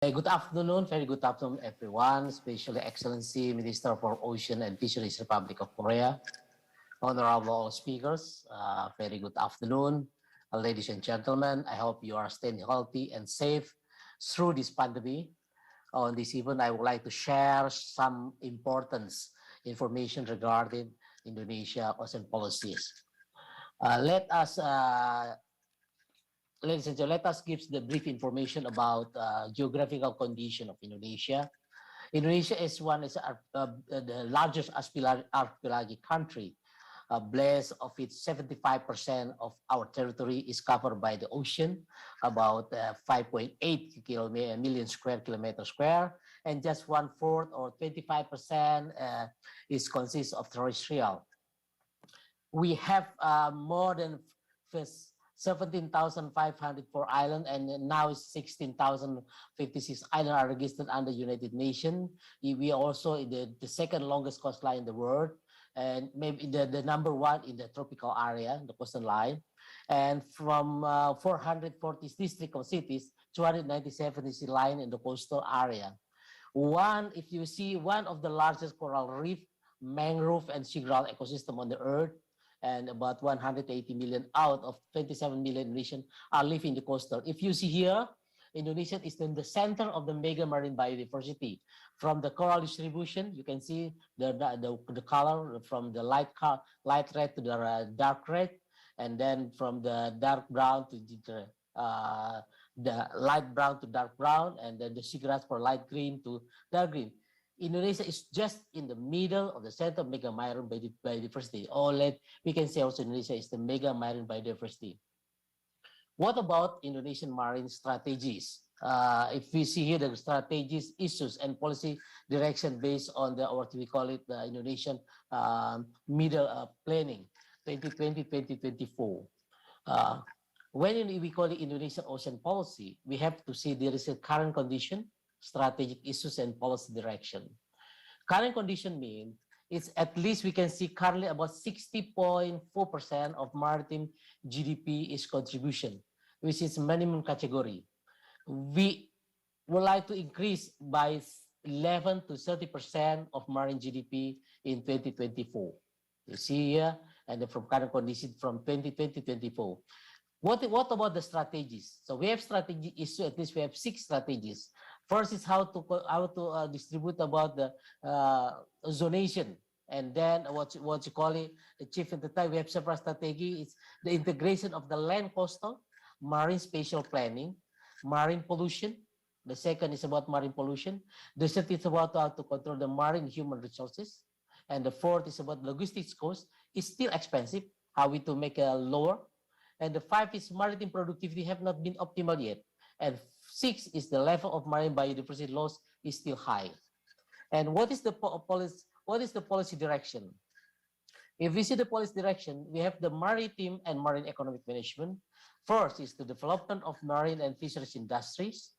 Good afternoon, very good afternoon, everyone, especially Excellency Minister for Ocean and Fisheries, Republic of Korea, honorable speakers, very good afternoon, ladies and gentlemen. I hope you are staying healthy and safe through this pandemic. On this event, I would like to share some important information regarding Indonesia ocean policies. Let us Ladies and gentlemen, let us give the brief information about geographical condition of Indonesia. Indonesia is the largest archipelagic country. Blessed of its 75% of our territory is covered by the ocean, about 5.8 million square kilometers square, and just 1/4 or 25% is consists of terrestrial. We have more than 17,504 islands, and now 16,056 islands are registered under United Nations. We are also the second longest coastline in the world, and maybe the number one in the tropical area, the coastal line. And from 440 districts or cities, 297 is lying in the coastal area. If you see, one of the largest coral reef, mangrove, and seagull ecosystem on the earth, and about 180 million out of 27 million Indonesians are living in the coastal. If you see here, Indonesia is in the center of the mega marine biodiversity. From the coral distribution, you can see the color from the light red to the dark red, and then from the dark brown to the light brown to dark brown, and then the seagrass for light green to dark green. Indonesia is just in the middle of the center of mega marine biodiversity. We can say also Indonesia is the mega marine biodiversity. What about Indonesian marine strategies? If we see here the strategies, issues, and policy direction based on what we call it, the Indonesian middle planning, 2020-2024. When we call it Indonesian ocean policy, we have to see there is a current condition, strategic issues, and policy direction. Current condition means it's at least we can see currently about 60.4% of maritime GDP is contribution, which is minimum category. We would like to increase by 11 to 30% of marine GDP in 2024. You see here, and from current condition from 2020 to 2024. What about the strategies? So we have strategy issue. At least we have 6 strategies. First is how to distribute about the zonation, and then what you call it, achieve at the time. We have several strategy. It's the integration of the land coastal, marine spatial planning, marine pollution. The second is about marine pollution. The third is about how to control the marine human resources, and the fourth is about logistics cost. It's still expensive. How we to make a lower. And the 5 is maritime productivity have not been optimal yet. And 6 is the level of marine biodiversity loss is still high. And what is the policy direction? If we see the policy direction, we have the maritime and marine economic management. First is the development of marine and fisheries industries.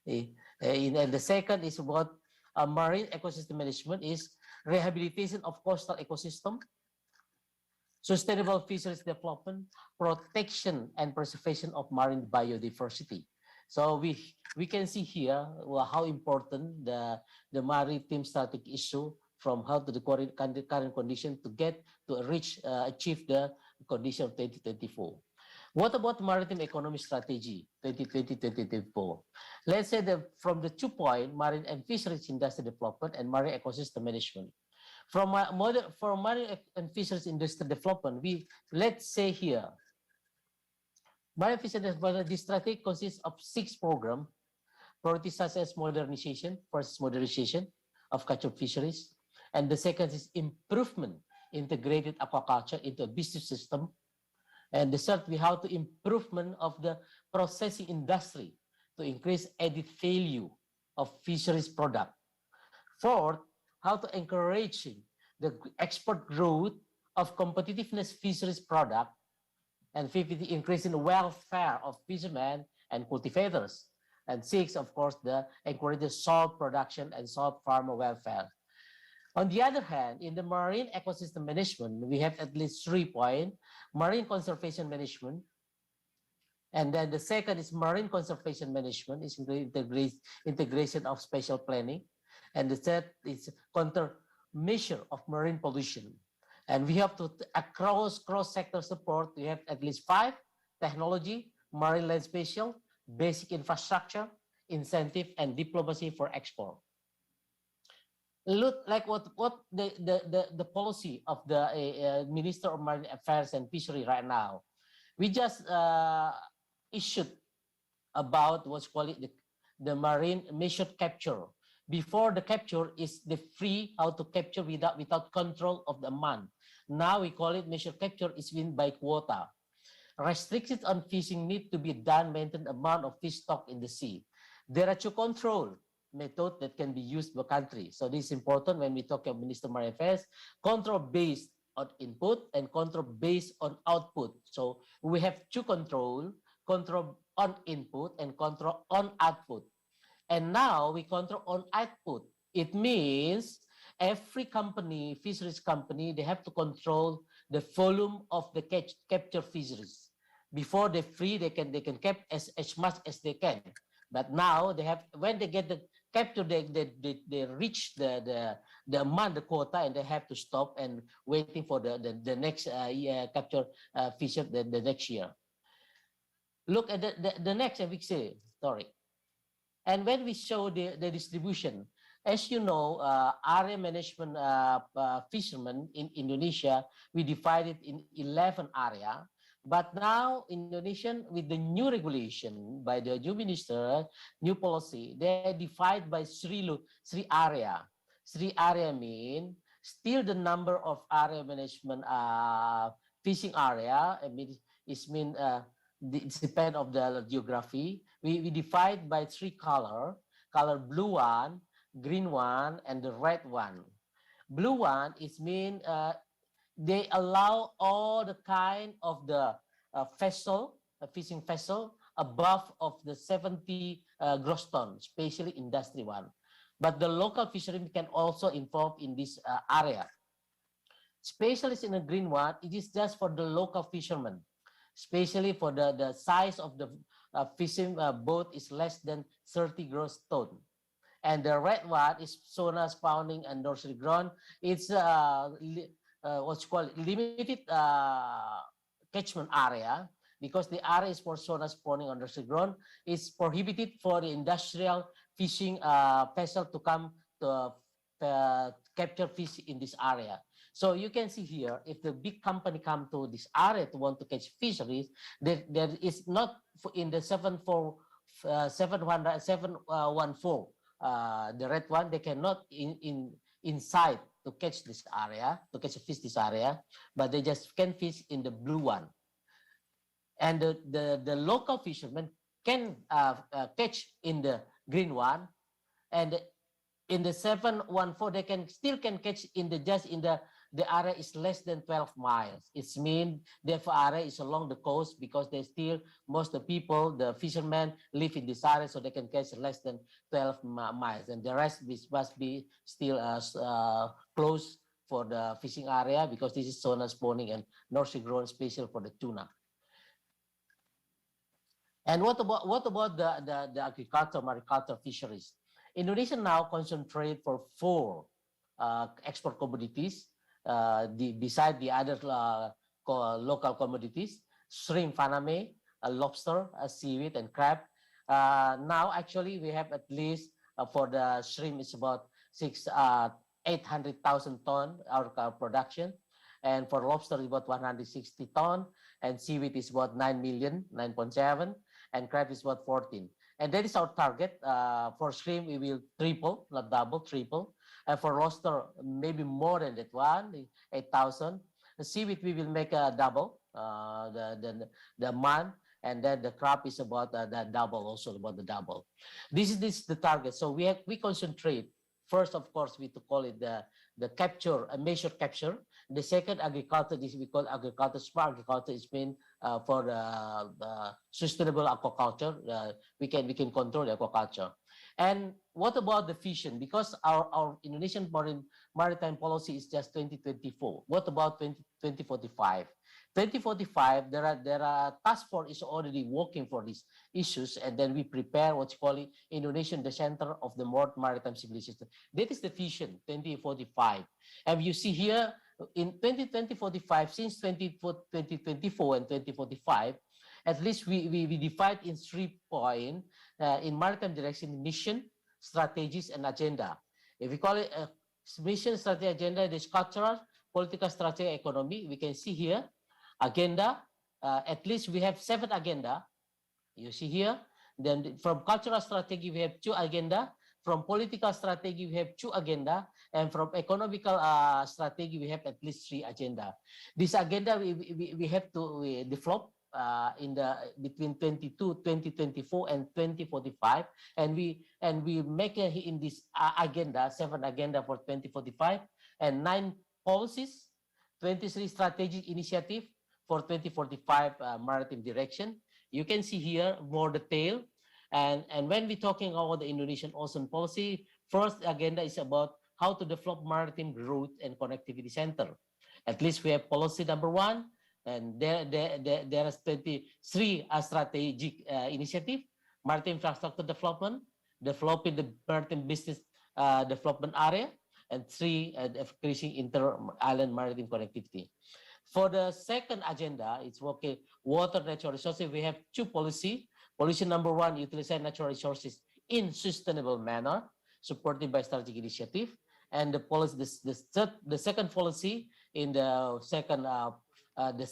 And the second is about marine ecosystem management is rehabilitation of coastal ecosystem, sustainable fisheries development, protection and preservation of marine biodiversity. So we can see here how important the maritime strategic issue from how to the current condition to achieve the condition of 2024. What about maritime economy strategy 2020-2024? Let's say that from the 2 points, marine and fisheries industry development and marine ecosystem management. For marine and fisheries industry development, let's say here, marine fisheries development, this strategy consists of 6 programs. Priorities such as modernization, first is modernization of captured fisheries, and the second is improvement, integrated aquaculture into a business system, and the third we have to improvement of the processing industry to increase added value of fisheries product. Fourth, how to encourage the export growth of competitiveness fisheries product, and 5th, increasing the welfare of fishermen and cultivators. And 6, of course, the encourage salt production and salt farmer welfare. On the other hand, in the marine ecosystem management, we have at least 3 points: marine conservation management, And then the second is marine conservation management, is the integration of spatial planning. And the third is countermeasure of marine pollution. And we have to, across cross-sector support, we have at least 5: technology, marine land spatial, basic infrastructure, incentive, and diplomacy for export. Look like what the policy of the Minister of Marine Affairs and Fishery right now. We just issued about what's called the marine measured capture. Before, the capture is the free how to capture without control of the amount. Now we call it measured capture is win by quota. Restrictions on fishing need to be done maintain amount of fish stock in the sea. There are two control method that can be used by country. So this is important when we talk about Minister of Marine Affairs. Control based on input and control based on output. So we have two control on input and control on output. And now we control on output. It means every company, fisheries company, they have to control the volume of the capture fisheries. Before they free, they can cap as much as they can. But now they have, when they get the capture, they reach the amount, the quota, and they have to stop and waiting for the next capture fisher the next year. Look at the next FXA, sorry. And when we show the distribution, as you know, area management fishermen in Indonesia, we divided in 11 area. But now Indonesian, with the new regulation by the new minister, new policy, they divide by three area. Three area mean still the number of area management fishing area. I mean, it's depend of the geography. We divide by three color blue one, green one, and the red one. Blue one is mean they allow all the kind of the vessel, fishing vessel above of the 70 gross ton, especially industry one. But the local fishermen can also involve in this area. Especially in the green one, it is just for the local fishermen, especially for the size of the fishing boat is less than 30 gross ton. And the red one is sonar spawning and nursery ground. It's what's called limited catchment area, because the area is for sonar spawning on nursery ground. It's prohibited for the industrial fishing vessel to come to capture fish in this area. So you can see here, if the big company come to this area to want to catch fisheries, there is not in the 714, the red one, they cannot inside to catch this area, to catch a fish this area, but they just can fish in the blue one. And the local fishermen can catch in the green one, and in the 714 they still can catch in the area is less than 12 miles. It's mean the area is along the coast, because they still, most of the people, the fishermen live in this area, so they can catch less than 12 miles, and the rest must be still close for the fishing area, because this is sonar spawning and nursery grown special for the tuna. And what about the agriculture, mariculture fisheries? Indonesia now concentrate for 4 export commodities, beside the other local commodities: shrimp, faname, lobster, seaweed, and crab. Now actually we have at least for the shrimp it's about 800,000 ton our production, and for lobster is about 160 ton, and seaweed is about 9.7, and crab is about 14. And that is our target. For shrimp, we will triple, not double, triple. And for lobster, maybe more than that one, 8,000. The seaweed, we will make a double, the amount. And then the crab is about the double, also about the double. This is the target. So we concentrate. First, of course, we to call it the capture, a measured capture. The second, agriculture, this we call agriculture. Smart agriculture is mean for the sustainable aquaculture. We can control the aquaculture. And what about the vision? Because our Indonesian maritime policy is just 2024. What about 2045? 2045, there are task force is already working for these issues, and then we prepare what you call it Indonesian, the center of the world maritime civilization. That is the vision 2045. And you see here in 2045, since 2024 and 2045, at least we divide in 3 points in maritime direction: mission, strategies, and agenda. If we call it mission, strategy, agenda, there's cultural, political, strategy, economy. We can see here agenda. At least we have 7 agenda. You see here. Then from cultural strategy we have 2 agenda. From political strategy we have 2 agenda, and from economical strategy we have at least 3 agenda. This agenda we have to develop in the between 2024 and 2045, and we make in this agenda 7 agenda for 2045 and 9 policies, 23 strategic initiative for 2045 maritime direction. You can see here more detail. And when we're talking about the Indonesian ocean policy, first agenda is about how to develop maritime growth and connectivity center. At least we have policy number 1, and there is 23 strategic initiative: maritime infrastructure development, developing the maritime business development area, and 3 increasing inter-island maritime connectivity. For the second agenda, it's okay, water, natural resources. We have 2 policy. Policy number 1, utilize natural resources in sustainable manner, supported by strategic initiative. And the policy, the second policy in the second the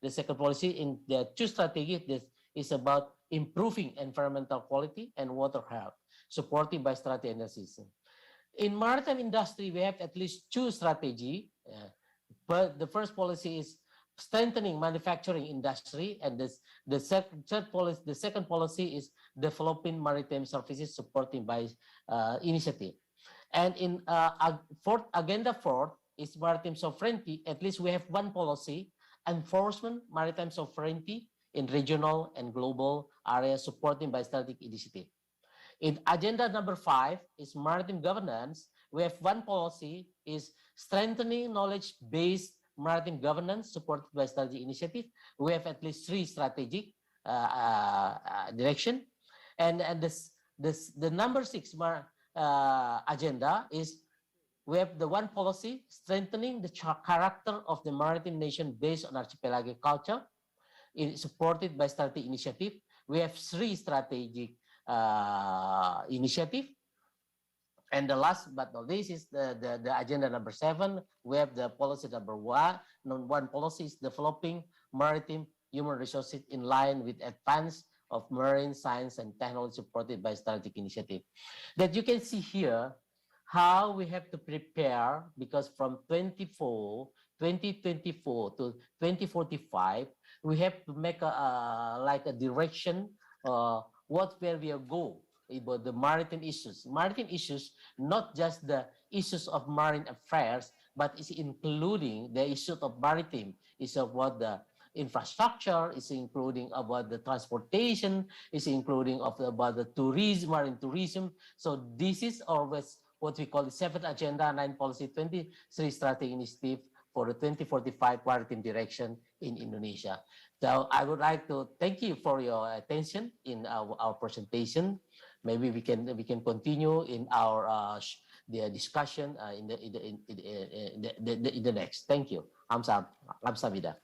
second policy in the 2 strategies, this is about improving environmental quality and water health, supported by strategy analysis. In maritime industry, we have at least 2 strategy. But the first policy is strengthening manufacturing industry, and the second policy is developing maritime services, supported by initiative. And in agenda 4 is maritime sovereignty. At least we have 1 policy: enforcement maritime sovereignty in regional and global areas, supported by strategic initiative. In agenda number 5 is maritime governance. We have 1 policy is strengthening knowledge-based maritime governance, supported by strategic initiative. We have at least 3 strategic direction. And the number 6 agenda is we have the 1 policy strengthening the character of the maritime nation based on archipelagic culture, supported by strategic initiative. We have 3 strategic initiative. And the last but not least is the agenda number 7. We have the policy number 1. One policy is developing maritime human resources in line with advance of marine science and technology, supported by strategic initiative. That you can see here how we have to prepare, because from 2024 to 2045, we have to make like a direction where we go about the maritime issues. Maritime issues, not just the issues of marine affairs, but it's including the issue of maritime. It's about the infrastructure, it's including about the transportation, it's including about the tourism, marine tourism. So this is always what we call the 7th agenda, 9 policy, 23 strategic initiative for the 2045 maritime direction in Indonesia. So I would like to thank you for your attention in our presentation. Maybe we can continue in our the discussion in the next. Thank you. Kamsahamnida.